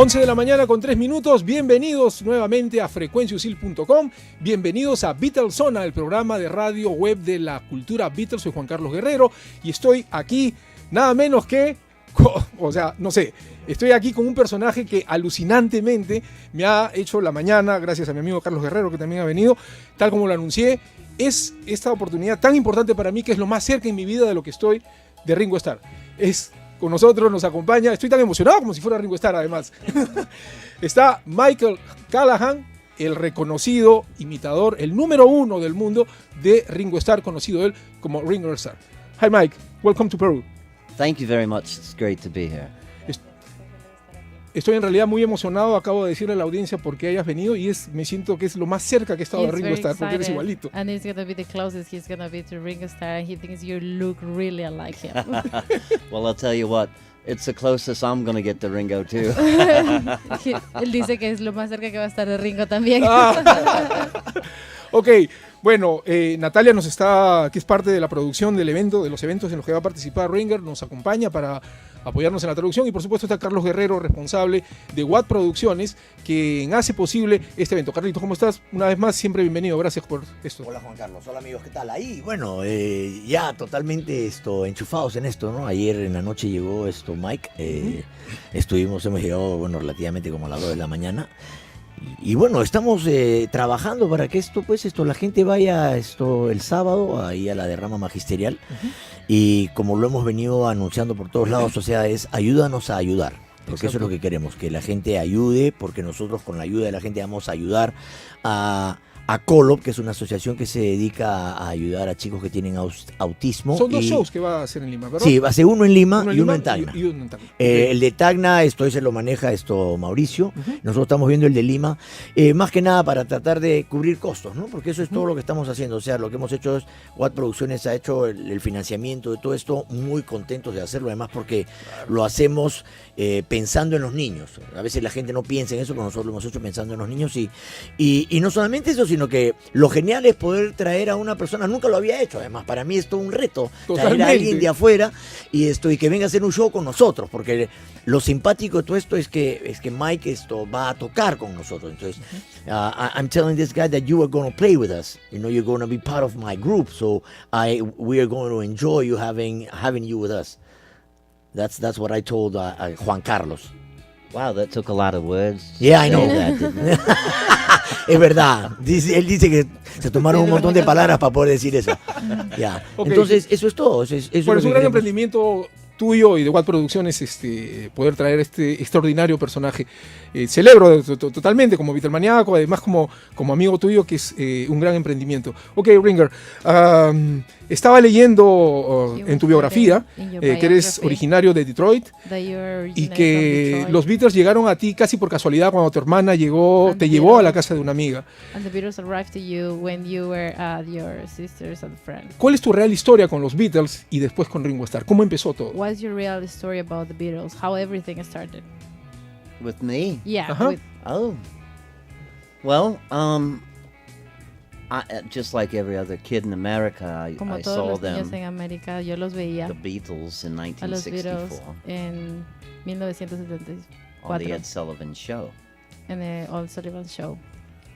11 de la mañana con 3 minutos, bienvenidos nuevamente a frecuenciausil.com, bienvenidos a Beatles Zona, el programa de radio web de la cultura Beatles. Soy Juan Carlos Guerrero y estoy aquí nada menos que, estoy aquí con un personaje que alucinantemente me ha hecho la mañana, gracias a mi amigo Carlos Guerrero que también ha venido, tal como lo anuncié. Es esta oportunidad tan importante para mí que es lo más cerca en mi vida de lo que estoy de Ringo Starr. Con nosotros, nos acompaña, estoy tan emocionado como si fuera Ringo Starr además. Está Michael Callahan, el reconocido imitador, el número 1 del mundo de Ringo Starr, conocido él como Ringer Star. Hi Mike, welcome to Peru. Thank you very much, it's great to be here. Estoy en realidad muy emocionado, acabo de decirle a la audiencia por qué hayas venido y me siento que es lo más cerca que he estado de Ringo Starr, porque eres igualito. And it's gonna be the closest he's gonna be to Ringo Starr, and he thinks you look really like him. Well, I'll tell you what, it's the closest I'm gonna get to Ringo too. Él dice que es lo más cerca que va a estar de Ringo también. Ok, bueno, Natalia que es parte de la producción del evento, de los eventos en los que va a participar Ringer, nos acompaña para apoyarnos en la traducción, y por supuesto está Carlos Guerrero, responsable de Producciones, quien hace posible este evento. Carlitos, ¿cómo estás? Una vez más, siempre bienvenido, gracias por esto. Hola Juan Carlos, hola amigos, ¿qué tal? Ahí, bueno, ya totalmente enchufados en esto, ¿no? Ayer en la noche llegó Mike, hemos llegado, bueno, relativamente como a las 2 de la mañana. Y bueno, estamos trabajando para que la gente vaya el sábado ahí a la derrama magisterial. Y como lo hemos venido anunciando por todos lados, o sea, es ayúdanos a ayudar. Porque Exacto. Eso es lo que queremos, que la gente ayude, porque nosotros con la ayuda de la gente vamos a ayudar a Kolob, que es una asociación que se dedica a ayudar a chicos que tienen autismo. Son dos shows que va a hacer en Lima, ¿verdad? Sí, va a ser uno en Lima y uno en Tacna. Okay. El de Tacna, se lo maneja Mauricio. Nosotros estamos viendo el de Lima, más que nada para tratar de cubrir costos, ¿no? Porque eso es todo lo que estamos haciendo. O sea, lo que hemos hecho es, Producciones ha hecho el financiamiento de todo esto, muy contentos de hacerlo, además porque lo hacemos pensando en los niños. A veces la gente no piensa en eso, pero nosotros lo hemos hecho pensando en los niños y no solamente eso, sino que lo genial es poder traer a una persona, nunca lo había hecho, además para mí es todo un reto. Totalmente. Traer a alguien de afuera y que venga a hacer un show con nosotros, porque lo simpático de todo esto es que Mike va a tocar con nosotros. Entonces, I'm telling this guy that you are going to play with us, you're going to be part of my group, so we are going to enjoy you having you with us. That's what I told Juan Carlos. Wow, that took a lot of words. Yeah, I know that. Es verdad. Él dice que se tomaron un montón de palabras para poder decir eso. Yeah. Okay. Entonces, eso es todo. Eso es un gran emprendimiento tuyo y de Producciones, poder traer este extraordinario personaje. Celebro totalmente como Beatlemaníaco, además como amigo tuyo, que es un gran emprendimiento. Ok, Ringer, estaba leyendo en tu biografía que eres originario de Detroit y que los Beatles llegaron a ti casi por casualidad cuando tu hermana te llevó a la casa de una amiga. And the Beatles arrived to you when you were at your sister's and friends. ¿Cuál es tu real historia con los Beatles y después con Ringo Starr? ¿Cómo empezó todo? What's your real story about the Beatles? How everything started? With me? Yeah. Well, just like every other kid in America, I saw them. En América, yo los veía. The Beatles in A los Beatles 1964. En 1974. On the Ed Sullivan Show. En el Ed Sullivan Show.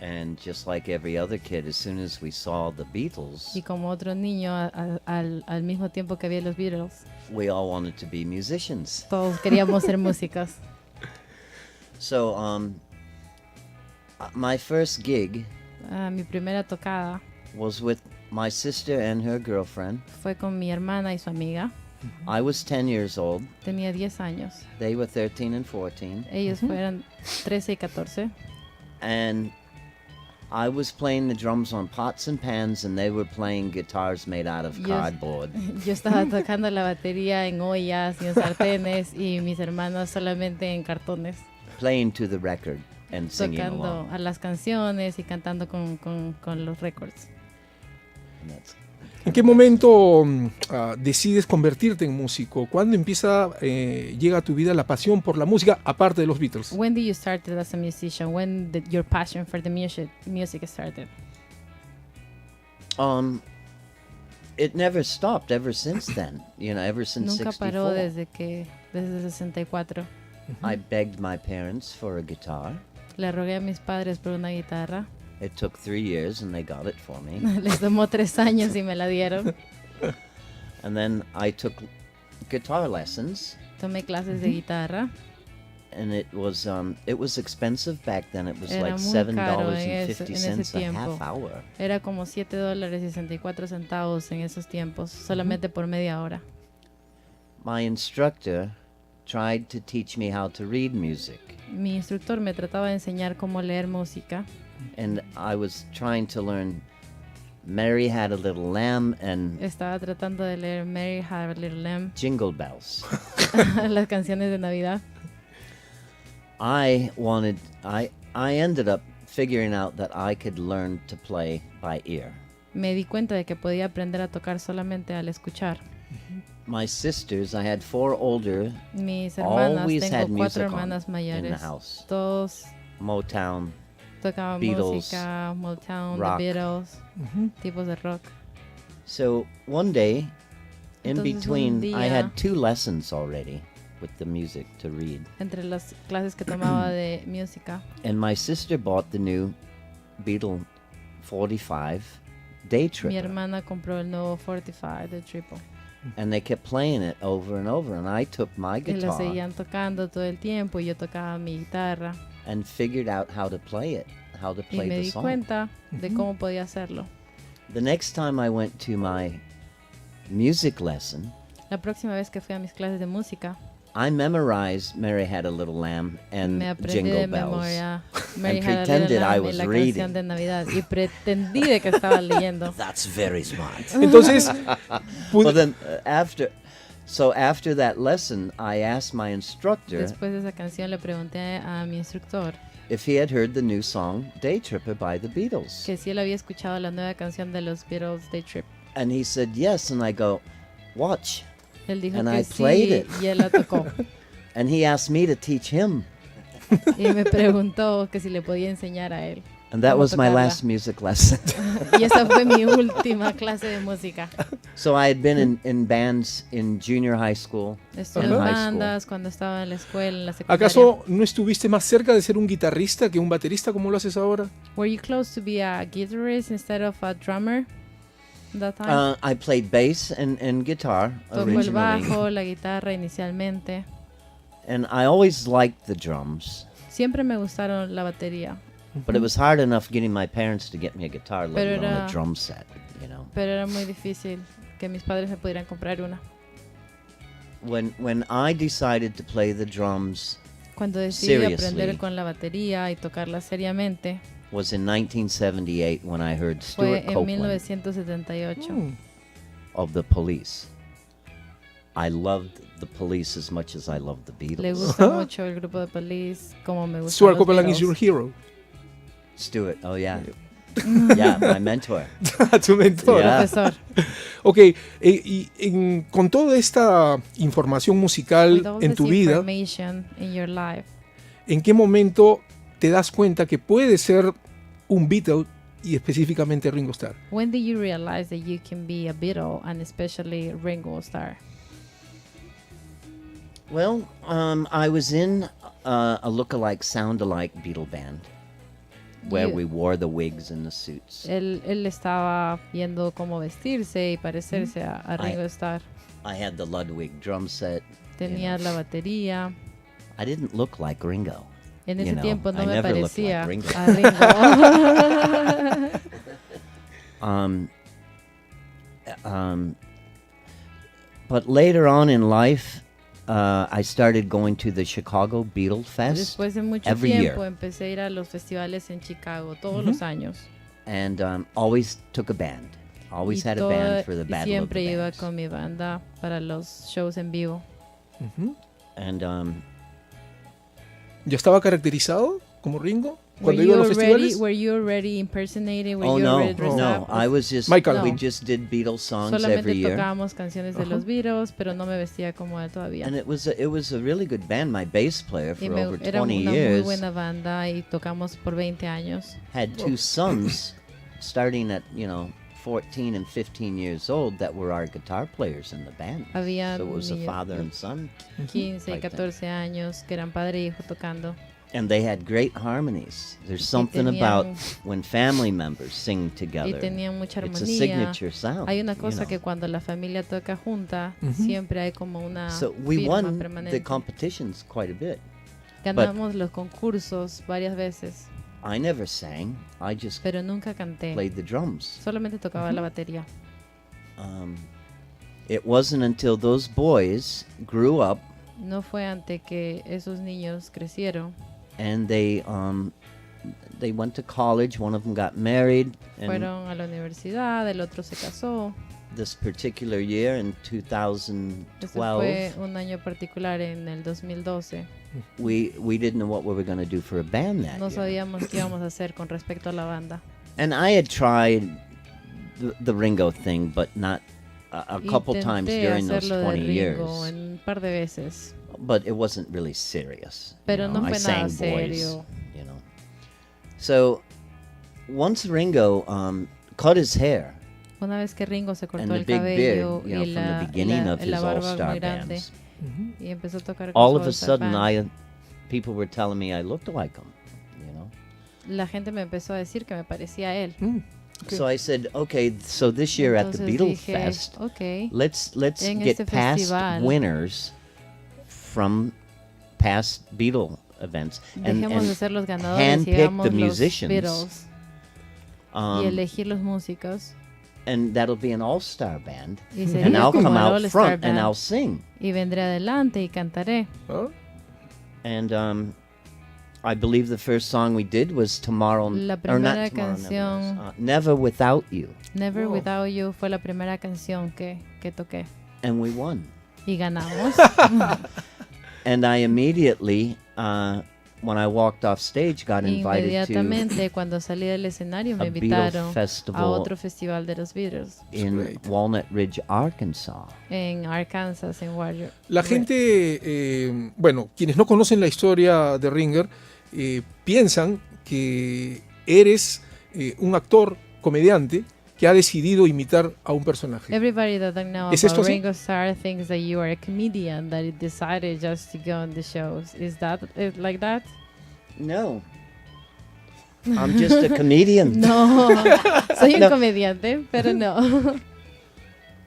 And just like every other kid, as soon as we saw the Beatles, y como otro niño al mismo tiempo que había los Beatles, we all wanted to be musicians. Todos queríamos ser músicos. So, my first gig mi primera tocada was with my sister and her girlfriend. Fue con mi hermana y su amiga. I was 10 years old. Tenía 10 años. They were 13 and 14. Ellos fueron 13 y 14. And I was playing the drums on pots and pans, and they were playing guitars made out of cardboard. Yo estaba tocando la batería en ollas y en sartenes, y mis hermanos solamente en cartones. Playing to the record and singing tocando along. A las canciones y cantando con los records. ¿En qué momento decides convertirte en músico? ¿Cuándo llega a tu vida la pasión por la música, aparte de los Beatles? When did you start as a musician? When did your passion for the music started? It never stopped ever since then. Ever since Nunca 64. paró desde el 64. I begged my parents for a guitar. Le rogué a mis padres por una guitarra. It took 3 years and they got it for me. Les tomó 3 años y me la dieron. And then I took guitar lessons. Tomé clases de guitarra. And it was expensive back then. It was Era like muy caro en $7.50 ese a tiempo. half hour. Era como $7.64 en esos tiempos, solamente por media hora. My instructor tried to teach me how to read music. Mi instructor me trataba de enseñar cómo leer música. And I was trying to learn Mary Had a Little Lamb and Estaba tratando de leer Mary Had a Little Lamb, Jingle Bells. las canciones de Navidad. I ended up figuring out that I could learn to play by ear. Me di cuenta de que podía aprender a tocar solamente al escuchar. My sisters, I had 4 older, Mis hermanas, always had tengo 4 music hermanas on in the mayores. house. Todos Motown, tocaban Beatles, música, Motown, rock. The Beatles, tipos de rock. So one day, in Entonces, between, un I día- had 2 lessons already with the music to read. Entre las clases que tomaba de música, And my sister bought the new Beatle 45 Day mi Tripper. hermana compró el nuevo 45 de Triple. And they kept playing it over and over. And I took my Y lo guitar seguían tocando todo el tiempo y yo tocaba mi guitarra. and figured out how to play it, how to Y play me the di song. cuenta de cómo podía hacerlo. The next time I went to my music lesson, La próxima vez que fui a mis clases de música, I memorized Mary Had a Little Lamb and me aprendí Jingle de Bells. memoria Mary Had a Little pretended I Lamb y was la reading. canción de Navidad y pretendí de que estaba leyendo. That's very smart. Entonces, Well, then after that lesson, I asked my instructor Después de esa canción le pregunté a mi instructor if he had heard the new song Day Tripper by the Beatles. que si él había escuchado la nueva canción de los Beatles, Day Trip. And he said yes, and I go, watch. Él dijo And que I played sí it. y él la tocó. And he asked me to teach him. Y me preguntó que si le podía enseñar a él. And that cómo was my tocarla. last music lesson. Y esa fue mi última clase de música. So I had been in bands in junior high school, Estuve in en high bandas cuando estaba en la escuela, en la secundaria. ¿acaso no estuviste más cerca de ser un guitarrista que un baterista como lo haces ahora? Were you close to be a guitarist instead of a drummer that time? I played bass and guitar Tocó el originally. bajo, la guitarra inicialmente. And I always liked the drums. Siempre me gustaron la batería, But it was hard enough getting my parents to get me a guitar, let Pero alone era- a drum set, you know. pero era muy difícil que mis padres me pudieran comprar una. When I decided to play the drums Cuando decidí Seriously. aprender con la batería y tocarla seriamente, was in 1978 when I heard fue Stuart en Copeland 1978. of the Police. I loved the Police as much as I loved the Le Beatles. gusta mucho el grupo de Police, como me gusta Stuart los Copeland is Beatles. your hero. Stuart, oh yeah. Yeah, my mentor. Tu mentor. Yeah. Profesor, Ok, con toda esta información musical with all en this tu vida, information in your life, ¿en qué momento te das cuenta que puedes ser un Beatle y específicamente Ringo Starr? when did you realize that you can be a Beatle and especially Ringo Starr? Well, I was in a look-alike, sound-alike Beatle band where You- we wore the wigs and the suits. Él estaba viendo cómo vestirse y parecerse a Ringo Starr. I had the Ludwig drum set. Tenía you know. la batería. I didn't look like Ringo. En You ese know, tiempo no I me never looked parecía like Ringo. a Ringo. But later on in life, I started going to the Chicago Beatle Fest Después de mucho every tiempo year, empecé a ir a los festivales en Chicago todos los años. and always took a band. Always Y had a todo- band for the y Battle of siempre the iba Bands. con mi banda para los shows en vivo. And ¿Ya estaba caracterizado como Ringo cuando Were iba a you los already, festivales? were you already impersonating? Were oh you no, already dressed no, up? I was just Michael. we No. just did Beatles songs Solamente every year. tocábamos canciones de los Beatles, pero no me vestía como él todavía. And it was a really good band. My bass player for Y over era 20 una muy years buena banda y tocamos por 20 años. had 2 sons starting at 14 and 15 years old that were our guitar players in the band. Había So it was a niños father de and son. 15 y Like that. 14 años que eran padre e hijo tocando. And they had great harmonies. There's Y something tenían- about when family members sing Y together. tenían mucha It's a armonía. signature sound. Hay una you cosa know. que cuando la familia toca junta, Ujú. siempre hay como una So we firma won permanente. the competitions quite a bit. Ganamos los concursos varias veces, I never sang. I just pero nunca canté. played the drums. Solamente tocaba la batería. It wasn't until those boys grew up No fue ante que esos niños crecieron, and they went to college. One of them got married, and fueron a la universidad, el otro se casó. this particular year in Ese 2012, fue un año particular en el 2012. we didn't know what we were going to do for a band that No year. sabíamos qué íbamos a hacer con respecto a la banda. And I had tried the Ringo thing, but not a couple times Intenté during those hacerlo de 20 Ringo years. en un par de veces, But it wasn't really serious. pero you no know. I fue nada sang boys, serio. you know. So once Ringo cut his hair Una vez que Ringo se and cortó the el big cabello beard, you know, y from the la, beginning of la his barba all-star muy grande bands, y empezó a tocar con all su of a all-star sudden band, people were telling me I looked like him, you know. la gente me empezó a decir que me parecía a él. Okay. So I said, okay, so this year at the Entonces Beatles dije, Fest, okay, let's en get este past festival, winners from past Beatle events dejemos de and ser los ganadores y handpick hagamos the los musicians. Beatles y um, elegir los músicos and that'll be an all-star band, y and sería I'll como come el out All-Star front and Band. I'll sing. Y vendré adelante y cantaré. ¿Ah? And I believe the first song we did was Tomorrow, La or not primera Tomorrow canción- Never, Knows, Never Without You, Never Wow. Without You fue la primera canción que toqué and we won. y ganamos. And I immediately, when I walked off stage, got invited to Inmediatamente cuando salí del escenario me a invitaron Beatle a festival otro festival de los Beatles in Great. Walnut Ridge, Arkansas. en Arkansas, en Warrior. La gente, bueno, quienes no conocen la historia de Ringer, piensan que eres un actor, comediante, que ha decidido imitar a un personaje. Everybody that I know ¿Es esto about así? Ringo Starr thinks that you are a comedian that decided just to go on the shows. Is that it, like that? No. I'm just a comedian. No, soy un No. comediante, pero no.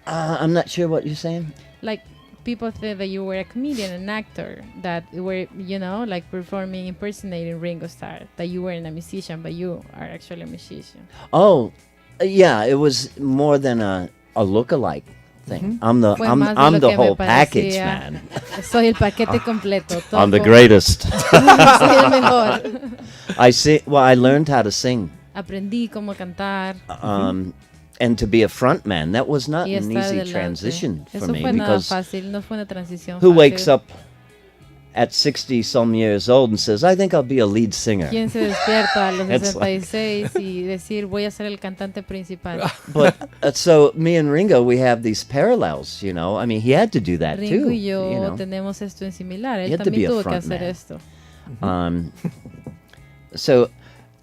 I'm not sure what you're saying. Like people think that you were a comedian, an actor, that were, you know, like performing, impersonating Ringo Starr, that you weren't a musician, but you are actually a musician. Oh, yeah, it was more than a lookalike thing. I'm the Fue I'm más de I'm lo the que me whole package, parecía. man. Soy el paquete completo. I'm the toco, greatest. Soy el mejor. I sing. Well, I learned how to sing, Aprendí cómo cantar and to be a front man. That was not y an estar easy delante. transition for Eso me fue nada because fácil, no fue una transición who fácil. wakes up at 60 some years old and says, "I think I'll be a lead singer." ¿Quién se despierta a los It's like- 66 y decir voy a ser el cantante principal? But so me and Ringo, we have these parallels. You know, I mean, he had to do that Ringo too. y yo you know? tenemos esto en similar. You Él have to be también a tuvo que front hacer man. esto.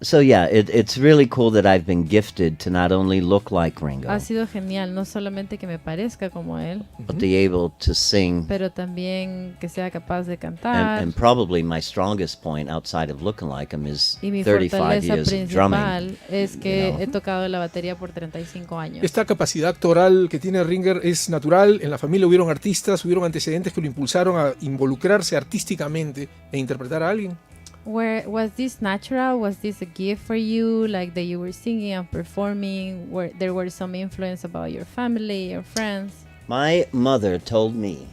So yeah, it's really cool that I've been gifted to not only look like Ringo, Ha sido genial, no solamente que me parezca como él, but be able to sing. pero también que sea capaz de cantar. And probably my strongest point outside of looking like him is Y mi 35 fortaleza years of drumming. principal es que you know. he tocado la batería por 35 años. Esta capacidad actoral que tiene Ringer es natural. En la familia hubieron artistas, hubieron antecedentes que lo impulsaron a involucrarse artísticamente e interpretar a alguien. Was this natural? Was this a gift for you? Like that you were singing and performing? Where there were some influence about your family, your friends? My mother told me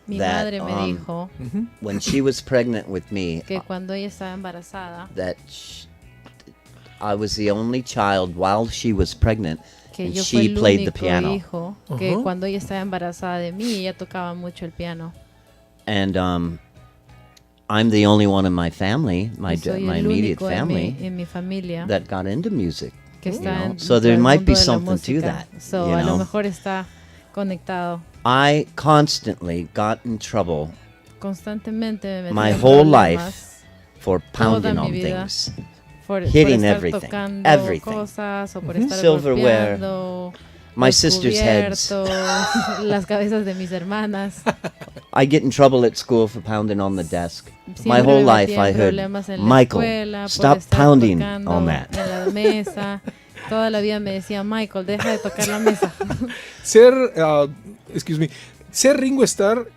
Mi that madre me dijo when she was pregnant with me, que cuando ella estaba embarazada, that I was the only child while she was pregnant, que and yo fui she el played the único piano. hijo, que Ajá. cuando ella estaba embarazada de mí, ella tocaba mucho el piano. And I'm the only one in my family, Y soy my el immediate único family, en mi familia that got into music. que you está know. en So there el might mundo be de la something to música. that. So you a lo know. mejor está conectado. I constantly got in trouble Constantemente me metí My en whole problemas. life for pounding mi on vida. things, por hitting estar everything. tocando Everything. cosas o por estar Silverware. golpeando My los sister's heads. cubiertos, las cabezas de mis hermanas. I get in trouble at school for pounding on the desk. Siempre My whole me life metía I en heard, problemas en la Michael, escuela por stop estar pounding tocando on that. en la mesa. Toda la vida me decía, Michael, deja de tocar la mesa. Ser Ringo Starr,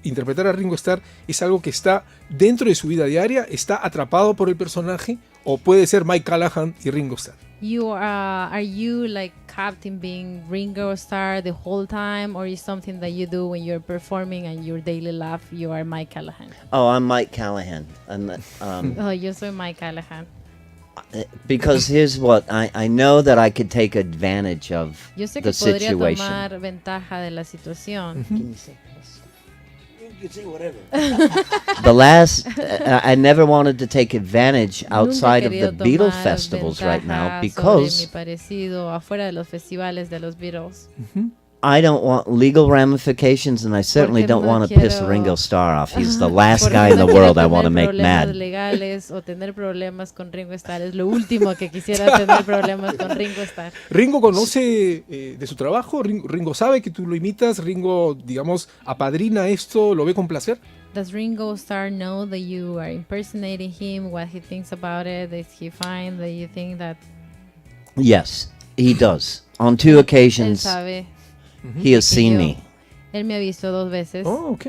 interpretar a Ringo Starr es algo que está dentro de su vida diaria, está atrapado por el personaje, o puede ser Mike Callahan y Ringo Starr. Are you like captain being Ringo Starr the whole time, or is something that you do when you're performing and your daily life you are Mike Callahan? Oh, I'm Mike Callahan. And, Oh, yo soy Mike Callahan. because here's what, I know that I could take advantage of Yo sé que the podría situation. tomar ventaja de la situación. You can say whatever. The last, I never wanted to take advantage outside of Nunca he the querido Beatles tomar festivals right now ventaja sobre mi because parecido afuera de los festivales de los Beatles. I don't want legal ramifications, and I certainly Porque don't no want to piss quiero- Ringo Starr off. He's the last Porque guy in no the quiero world I want to tener make problemas mad. legales o tener problemas con Ringo Starr. Es lo último que quisiera tener problemas con Ringo Starr. Ringo conoce de su trabajo, Ringo sabe que tú lo imitas, Ringo, digamos, apadrina esto, lo ve con placer. Does Ringo Starr know that you are impersonating him? What he thinks about it? Is he fine? Do you think that Yes, he does. On two él occasions, sabe? he has que seen yo- me. Él me ha visto 2 veces. Oh, ok.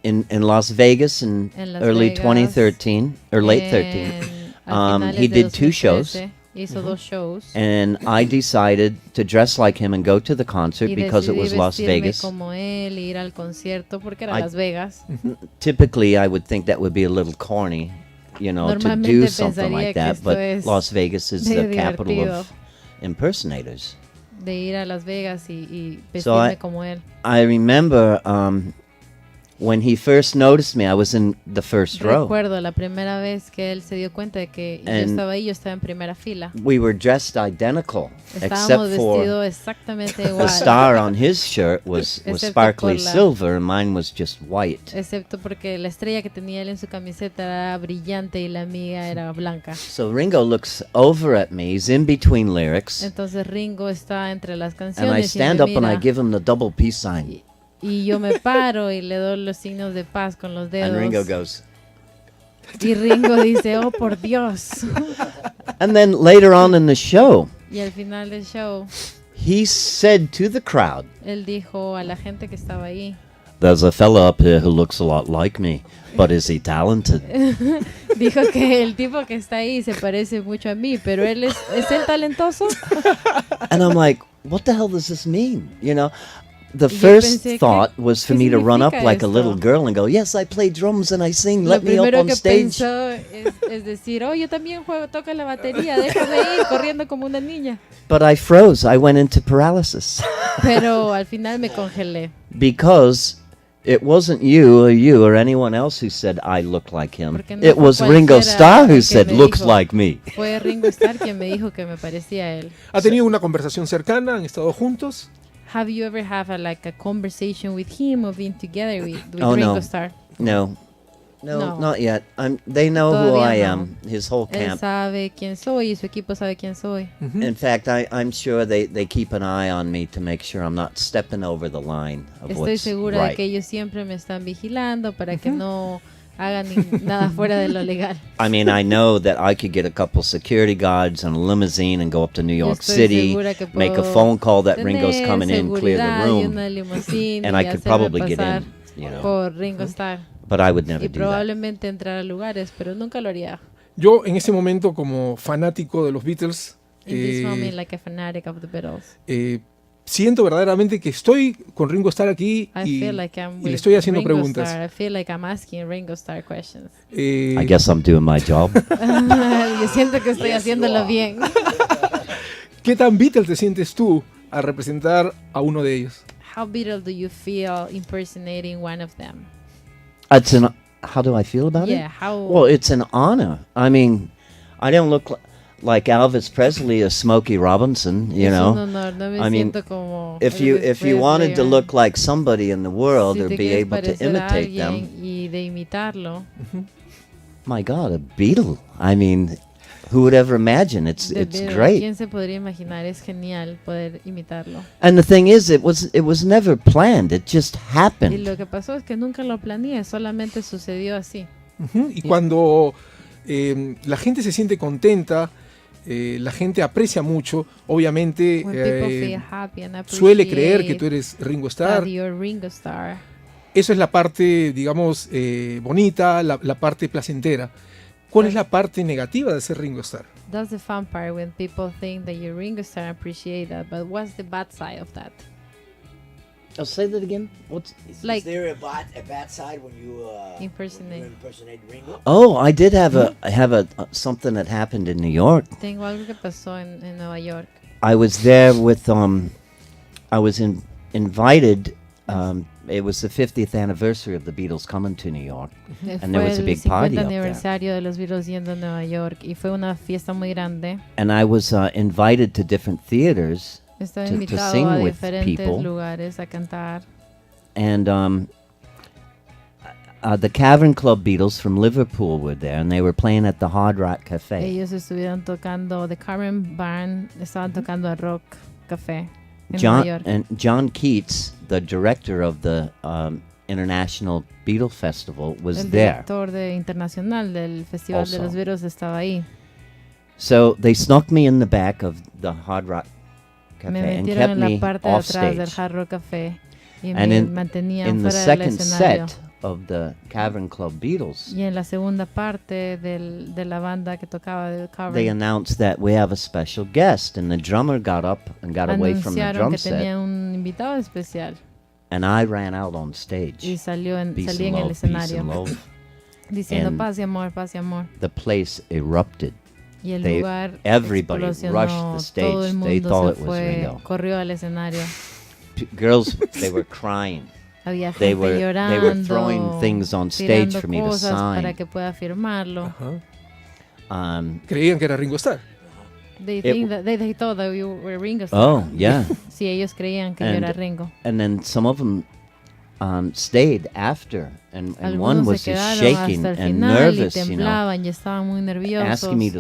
In Las Vegas in En Las early Vegas, 2013 or late 13, Al he finales de did 2 shows. 2013, hizo 2 shows. and I decided to dress like him and go to the concert Y because it decidí was Las vestirme Vegas. como él, ir al concierto porque era I- Las Vegas. Typically, I would think that would be a little corny, to Normalmente do something pensaría like que that, esto but es Las Vegas is medio the capital divertido. of impersonators. De ir a Las Vegas y So vestirme como él. I remember when he first noticed me, I was in the first row. Recuerdo la primera vez que él se dio cuenta de que yo And estaba ahí, yo estaba en primera fila. We were dressed identical, Estábamos except for vestidos exactamente the igual. star on his shirt was Excepto sparkly por la- silver and mine was just white. Excepto porque la estrella que tenía él en su camiseta era brillante y la mía era blanca. So Ringo looks over at me, he's in between lyrics, Entonces Ringo está entre las and I canciones y stand me up and I mira, give him the double peace sign. y yo me paro y le doy los signos de paz con los dedos. And Ringo goes, Y Ringo dice, oh por Dios. and then later on in the show, Y al final del show, he said to the crowd, él dijo a la gente que estaba ahí, "There's a fella up here who looks a lot like me, but is he talented?" dijo que el tipo que está ahí se parece mucho a mí, pero él ¿es él talentoso? And I'm like, what the hell does this mean? The Y yo first pensé, thought was for ¿qué me to run up significa like a little esto? girl and go, "Yes, I play drums and I sing. Lo Let me up primero on que stage." pensó es decir, oh, yo también toco la batería, déjame ir corriendo como una niña. But I froze. I went into paralysis Pero al final me congelé. because it wasn't you or anyone else who said I look like him. Porque no It fue was Ringo cualquiera Starr el who que said me looks dijo. like me. Fue Ringo Starr quien me dijo que me parecía a él. ¿Ha tenido una conversación cercana? ¿Han estado juntos? Have you ever had a conversation with him or been together with Oh, Ringo no. Starr? No, No. not yet. They know who Todavía I no. am. His whole Él camp. sabe quién soy y su equipo sabe quién soy. In fact, I'm sure they keep an eye on me to make sure I'm not stepping over the line of Estoy what's segura de right. que ellos siempre me están vigilando para que no hagan nada fuera de lo legal. I mean, I know that I could get a couple security guards and a limousine and go up to New York Estoy City, segura que make a puedo phone call that tener Ringo's coming in, clear the seguridad y room, una limusina and I y could hacerme probably get pasar in, por Ringo Starr. But I would never Y do that. probablemente entrar a lugares, pero nunca lo haría. Yo en ese momento como fanático de los Beatles, In this moment, like a fanatic of the Beatles, siento verdaderamente que estoy con Ringo Starr aquí I y, feel like I'm y le with estoy haciendo Ringo preguntas. Starr. I feel like I'm asking Ringo Starr questions. I guess I'm doing my job. Yo siento que estoy haciéndolo bien. ¿Qué tan Beatle te sientes tú al representar a uno de ellos? How Beatle do you feel impersonating one of them? How do I feel about Yeah, it? how... Well, it's an honor. I mean, I don't look like Elvis Presley or Smokey Robinson, you es know. un honor, no me I mean, siento como If Elvis you wanted to Presley, look like somebody in the world si or te be quieres able to parecer a imitate alguien them, y de imitarlo, my God, a Beatle. I mean, who would ever imagine? It's Beatles. great. ¿Quién se podría imaginar? Es genial poder imitarlo. And the thing is, it was never planned. It just Y happened. lo que pasó es que nunca lo planeé, solamente sucedió así. Ujú. Y cuando la gente se siente contenta, la gente aprecia mucho, obviamente When people feel happy and suele creer que appreciate tú eres Ringo Starr. that you're Ringo Starr. Eso es la parte, digamos, bonita, la parte placentera. ¿Cuál es la parte negativa de ser Ringo Starr? That's the fun part when people think that you're Ringo Starr and appreciate that. But what's the bad side of that? I'll say that again. Is Like- there a bad side when you Impersonate. impersonate Ringo? Oh, I did have a something that happened in New York. Tengo algo que pasó en Nueva York. I was there with I was invited. It was the 50th anniversary of the Beatles coming to New York, and there Fue was a el big 50 party up there. aniversario de los Beatles yendo a Nueva York y fue una fiesta muy grande. And I was invited to different theaters, Estaba to invitado sing a with diferentes people. lugares a cantar. and the Cavern Club Beatles from Liverpool were there, and they were playing at the Hard Rock Cafe. Ellos estuvieron tocando, The Cavern Barn, estaban tocando a Rock Café en Nueva York. John Keats, the director of the International Beatle Festival, was El there. director internacional del Festival de Also. los Beatles estaba ahí. So they snuck me in the back of the Hard Rock Cafe Me and metieron kept en la me parte de off atrás del stage. Hard Rock Café y And me in mantenían the fuera del second escenario. set of the Cavern Club Beatles, Y en la segunda parte de la banda que tocaba del they Cavern, announced that we have a special guest, and the drummer got up and got away from the anunciaron drum que set, tenía un invitado especial and I ran out on stage. y salí Peace en and el love, peace and escenario love. diciendo And paz y amor, paz y amor. The place erupted. Y el They- lugar everybody explosionó, rushed the todo stage. el They mundo thought se it was fue, Ringo. corrió al escenario. Girls, they were crying. Había They gente were llorando, throwing things on stage tirando for me to cosas para sign. que pueda firmarlo. Ajá. Um, Creían que era Ringo Starr. They It- thought that you were Ringo Starr. oh, yeah. Sí, ellos creían que yo And- era Ringo. And then some of them stayed after, and one Algunos was se just quedaron shaking hasta el and final y nervous, you know, temblaban y estaban muy nerviosos. asking me to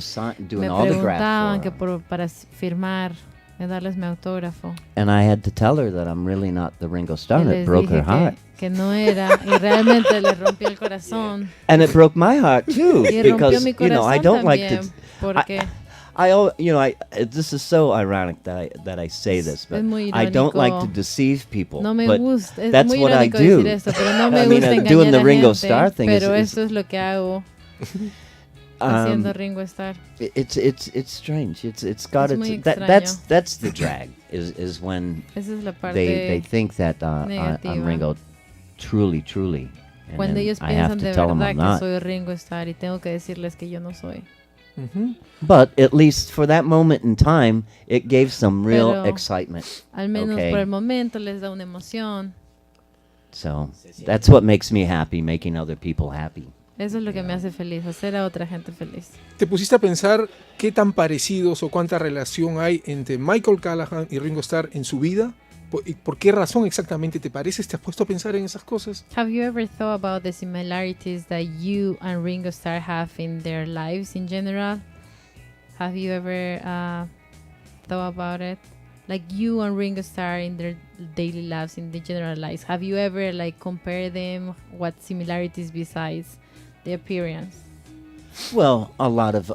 do Me an autograph preguntaban for que her. para firmar, de darles mi autógrafo. And I had to tell her that I'm really not the Ringo Starr, Y and it les broke dije her heart. que no era, y realmente le rompió el corazón. And it broke my heart too, Y rompió because mi you know I corazón don't like también, to. porque This is so ironic that I say this, but es muy I don't like to irónico. deceive people. No me but gusta, es that's muy what I irónico do. decir esto, pero no me I mean, gusta engañar doing a the la Ringo gente, Starr thing pero is- eso es lo que hago haciendo Ringo Starr. It's strange. It's got Es muy its that's the drag is when Esa es la parte they think that I'm negativa. Ringo truly, and cuando then ellos I have piensan to de tell them verdad I'm que not. soy Ringo Starr y tengo que decirles que yo no soy. Ujú. But at least for that moment in time, it gave some real Pero excitement. Al menos Okay. por el momento les da una emoción. So that's what makes me happy, making other people happy. Eso es lo que me hace feliz, hacer a otra gente feliz. ¿Te pusiste a pensar qué tan parecidos o cuánta relación hay entre Michael Callahan y Ringo Starr en su vida? ¿Y por qué razón exactamente te pareces? ¿Te has puesto a pensar en esas cosas? Have you ever thought about the similarities that you and Ringo Starr have in their lives in general? Have you ever thought about it? Like you and Ringo Starr in their daily lives, in the general lives. Have you ever like compared them? What similarities besides the appearance? Well, a lot of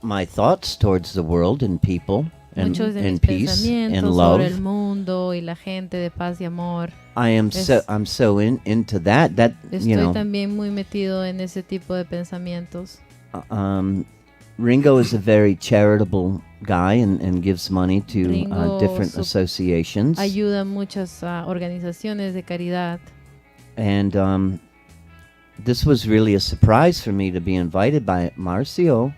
my thoughts towards the world and people and Muchos de mis peace and pensamientos love. sobre el mundo y la gente de paz y amor. I'm so into that Estoy you know también muy metido en ese tipo de pensamientos. Ringo is a very charitable guy and gives money to Ringo different associations. Ayuda a muchas organizaciones de caridad. And this was really a surprise for me to be invited by Marcio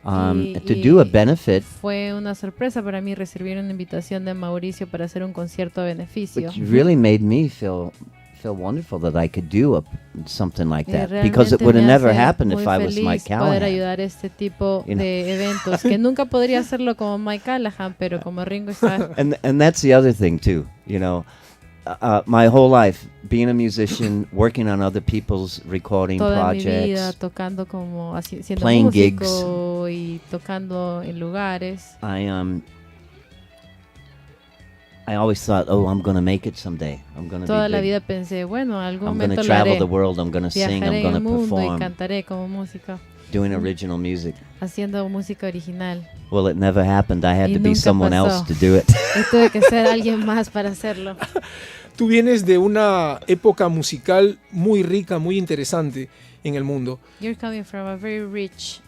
to do a benefit, Fue una sorpresa para mí recibir una invitación de Mauricio para hacer un concierto a beneficio. which really made me feel wonderful that I could do something like Y that, because it realmente would have me never hace happened if muy I was Mike feliz poder Callahan. ayudar a este tipo You know. de eventos que nunca podría hacerlo como Mike Callahan, pero como Ringo Starr. And that's the other thing too, you know. My whole life, being a musician, working on other people's recording Toda mi vida projects. tocando como siendo Playing músico y tocando en lugares. I always thought, oh, I'm going to make it someday. I'm going to Toda be la big. vida pensé, bueno, en algún I'm going momento to lo travel haré. the world. I'm going to sing. Viajaré I'm en going el to mundo y perform, cantaré como música, doing original music. haciendo música original. Well, it never happened. I had Y to be nunca someone else pasó. to do it. Y tuve que ser alguien más para hacerlo. Tú vienes de una época musical muy rica, muy interesante en el mundo. You're coming from a very rich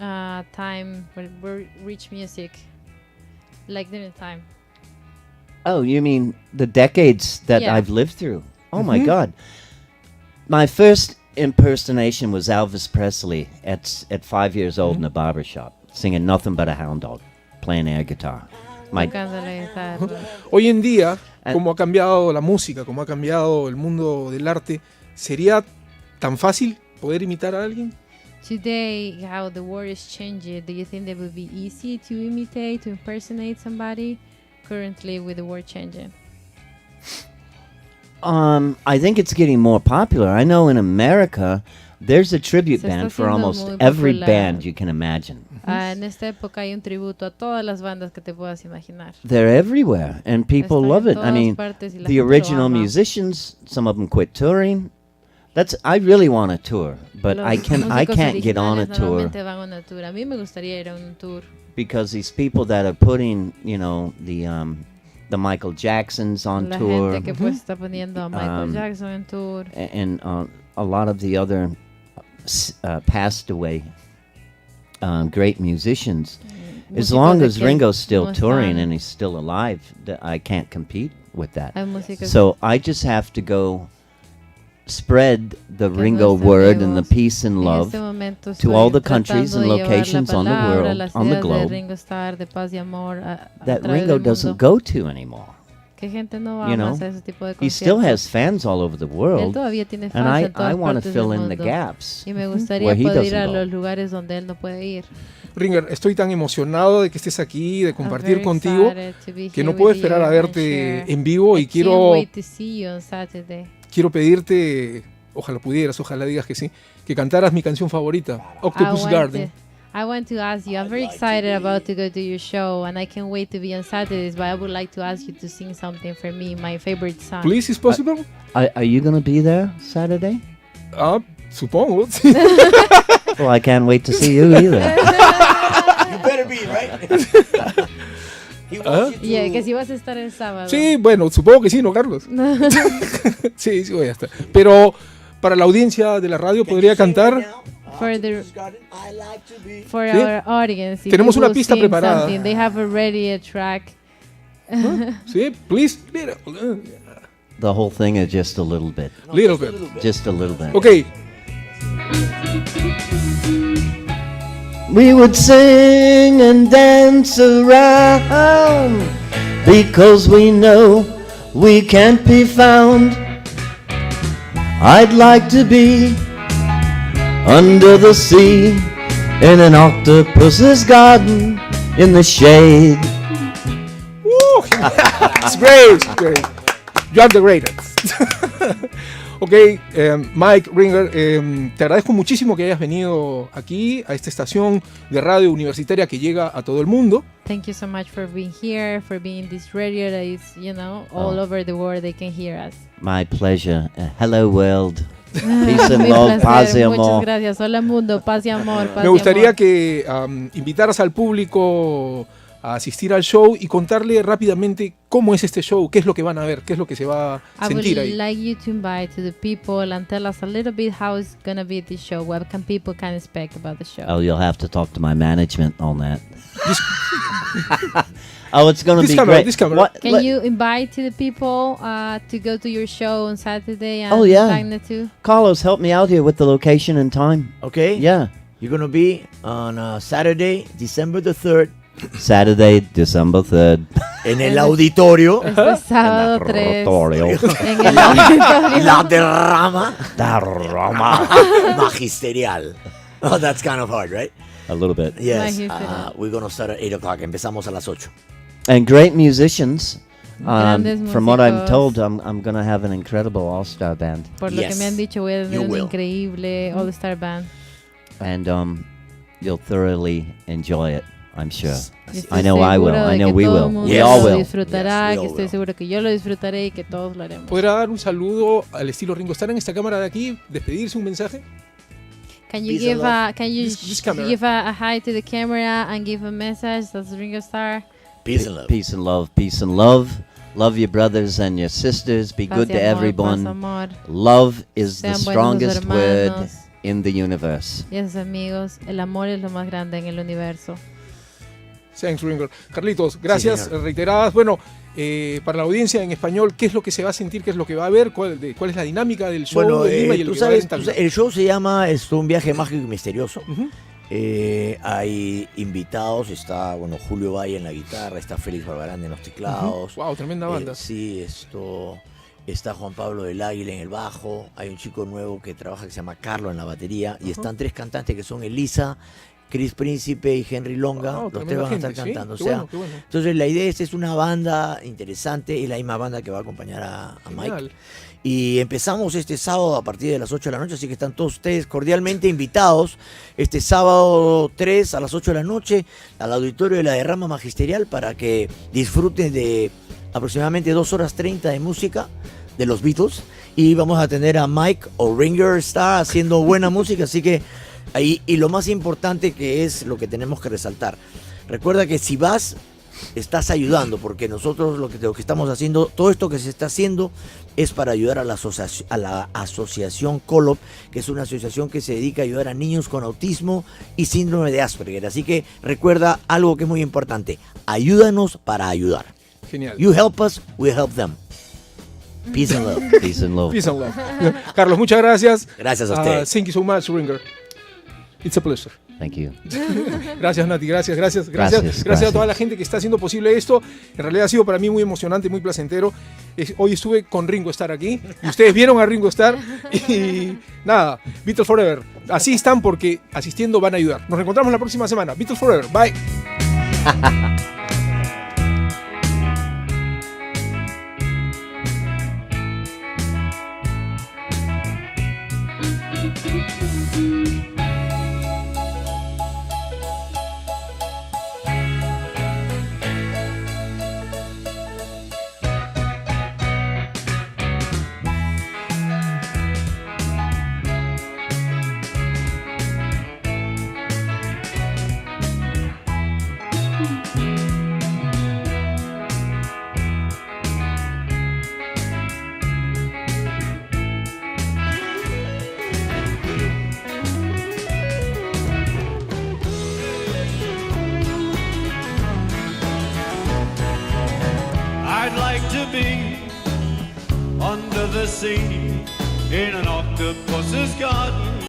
time, very rich music, like dinner time. Oh, you mean the decades that Yeah. I've lived through? Oh my God. My first impersonation was Elvis Presley at 5 years old in a barber shop, singing nothing but a hound dog, playing air guitar. My Tocando la guitarra. Hoy en día, como ha cambiado la música, como ha cambiado el mundo del arte, ¿sería tan fácil poder imitar a alguien? Today, how the world is changing, do you think it would be easy to imitate, to impersonate somebody? Currently, with the world changing. I think it's getting more popular. I know in America, there's a tribute Se está band for haciendo almost muy every popular. band you can imagine. En esta época hay un tributo a todas las bandas que te puedas imaginar. They're everywhere, and people Están love en it. I todas mean, partes y la the gente lo original ama. musicians, some of them quit touring. I really want a tour, but Los I músicos can't get on a originales tour normalmente van a una tour. A mí me gustaría ir a un tour. because these people that are putting, the Michael Jacksons on La tour, gente que pues está poniendo a Michael Um, Jackson en tour. and a lot of the other passed away great musicians. As Músicos long de as que Ringo's still no touring están. and he's still alive, I can't compete with that. Hay músicos So I just have to go spread the que no Ringo están word and the vivos. peace and En love este momento to all estoy the countries and tratando de llevar la locations on the palabra, world, las on the ideas de globe, Ringo Starr, de paz y amor a that través Ringo del doesn't mundo. go to anymore. Que gente no va You más know, a ese tipo de He still conciertos. has fans all over the Él world, todavía tiene and fans I en todas want to partes fill del in the mundo. gaps Y me where gustaría he poder ir a doesn't los go. lugares donde él no puede ir. Ringer, estoy tan emocionado de que estés aquí, de I'm compartir very contigo, excited to be que here no with puedo you esperar a and verte share. en vivo y I can't wait to see you on Saturday. quiero pedirte, ojalá pudieras, ojalá digas que sí, que cantaras mi canción favorita, Octopus Garden. I want to ask you, I'm very excited about to go to your show and I can't wait to be on Saturdays, but I would like to ask you to sing something for me, my favorite song. Please, is possible? Are you going to be there Saturday? Supongo. Well, I can't wait to see you either. You better be, right? He wants you to- Yeah, que si vas a estar el sábado. Sí, bueno, supongo que sí, ¿no, Carlos? Sí, sí voy a estar. Pero para la audiencia de la radio Can podría you sing cantar. right now? For the- Octopus Garden, I like to be. For Sí. our audience, if Tenemos you una will pista sing preparada. something, they have already a track. Sí, please. The whole thing is just a little bit. Little bit. Just a little bit. Ok. We would sing and dance around because we know we can't be found. I'd like to be under the sea in an octopus's garden in the shade. Woo! It's great, it's great. You are the greatest. Ok, Mike Ringer, te agradezco muchísimo que hayas venido aquí a esta estación de radio universitaria que llega a todo el mundo. Thank you so much for being here, for being this radio that is, all over the world. They can hear us. My pleasure. Hello, world. Peace and Mi love, placer, paz y muchas amor. gracias. Hola mundo, paz y amor. Paz Me y gustaría amor. que invitaras al público a asistir al show y contarle rápidamente cómo es este show, qué es lo que van a ver, qué es lo que se va a I would sentir ahí. like you to invite to the people and tell us a little bit how it's gonna be this show. What can people can expect about the show? Oh, you'll have to talk to my management on that. Oh, it's going to This be camera, great. this camera. What- Can let- you invite to the people to go to your show on Saturday and Oh, yeah. Tacna too? Carlos, help me out here with the location and time. Okay? Yeah. You're going to be on Saturday, December the 3rd, Saturday, December 3rd. en el auditorio. Este sábado 3 Oratorio. en el auditorio. La derrama magisterial. Oh, that's kind of hard, right? A little bit. Yes. Magisterial. We're going to start at 8 o'clock. Empezamos a las 8. And great musicians. Grandes From what I'm músicos. told, I'm gonna have an incredible all-star band, Por lo que me han dicho, voy a tener you un will. increíble all-star band. and you'll thoroughly enjoy it, I'm sure. Y estoy I know I will. seguro I de know que we todo el will. mundo We all lo will. disfrutará, Yes, we que all estoy will. seguro que yo lo disfrutaré y que todos lo haremos. ¿Podrá dar un saludo al estilo Ringo Starr en esta cámara de aquí? ¿Despedirse un mensaje? Can you Peace and love. can you This camera. give a hi to the camera and give a message? That's Ringo Starr. Peace and love. Peace and love. Peace and love. Love your brothers and your sisters. Be Paz good y to amor, everyone. paz, amor. Love is the Sean buenos strongest word hermanos. in the universe. Y a sus amigos, el amor es lo más grande en el universo. Thanks, Ringo. Carlitos, gracias señor. reiteradas. Bueno, para la audiencia en español, ¿qué es lo que se va a sentir? ¿Qué es lo que va a ver? ¿Cuál es la dinámica del show Bueno, de Lima y el tú que va a haber sabes, en Tacna? el show se llama Un viaje mágico y misterioso. Ujú. Hay invitados, está Julio Valle en la guitarra, está Félix Barbarán en los teclados. Wow, tremenda banda. Sí, está Juan Pablo del Águila en el bajo, hay un chico nuevo que trabaja que se llama Carlos en la batería, y están tres cantantes que son Elisa, Chris Príncipe y Henry Longa, Wow, los tres tremenda van a estar gente, sí, cantando. qué O sea, bueno, qué bueno. entonces la idea es una banda interesante, y la misma banda que va a acompañar a Mike. Genial. Y empezamos este sábado a partir de las 8 de la noche, así que están todos ustedes cordialmente invitados este sábado 3 a las 8 de la noche al auditorio de la Derrama Magisterial para que disfruten de aproximadamente 2 horas 30 de música de los Beatles, y vamos a tener a Mike o Ringer Star haciendo buena música, así que ahí, y lo más importante que es lo que tenemos que resaltar, recuerda que si vas, estás ayudando, porque nosotros lo que estamos haciendo, todo esto que se está haciendo es para ayudar a la asociación Kolob, que es una asociación que se dedica a ayudar a niños con autismo y síndrome de Asperger. Así que recuerda algo que es muy importante: ayúdanos para ayudar. Genial. You help us, we help them. Peace and love. Peace and love. Peace and love. Carlos, muchas gracias. Gracias a ustedes. Thank you so much, Ringer. It's a pleasure. Thank you. Gracias, Nati, gracias a Gracias. toda la gente que está haciendo posible esto. En realidad ha sido para mí muy emocionante, muy placentero. Hoy estuve con Ringo Starr aquí y ustedes vieron a Ringo Starr y nada, Beatles Forever. Así están porque asistiendo van a ayudar. Nos reencontramos la próxima semana. Beatles Forever. Bye. I'd like to be under the sea in an octopus's garden.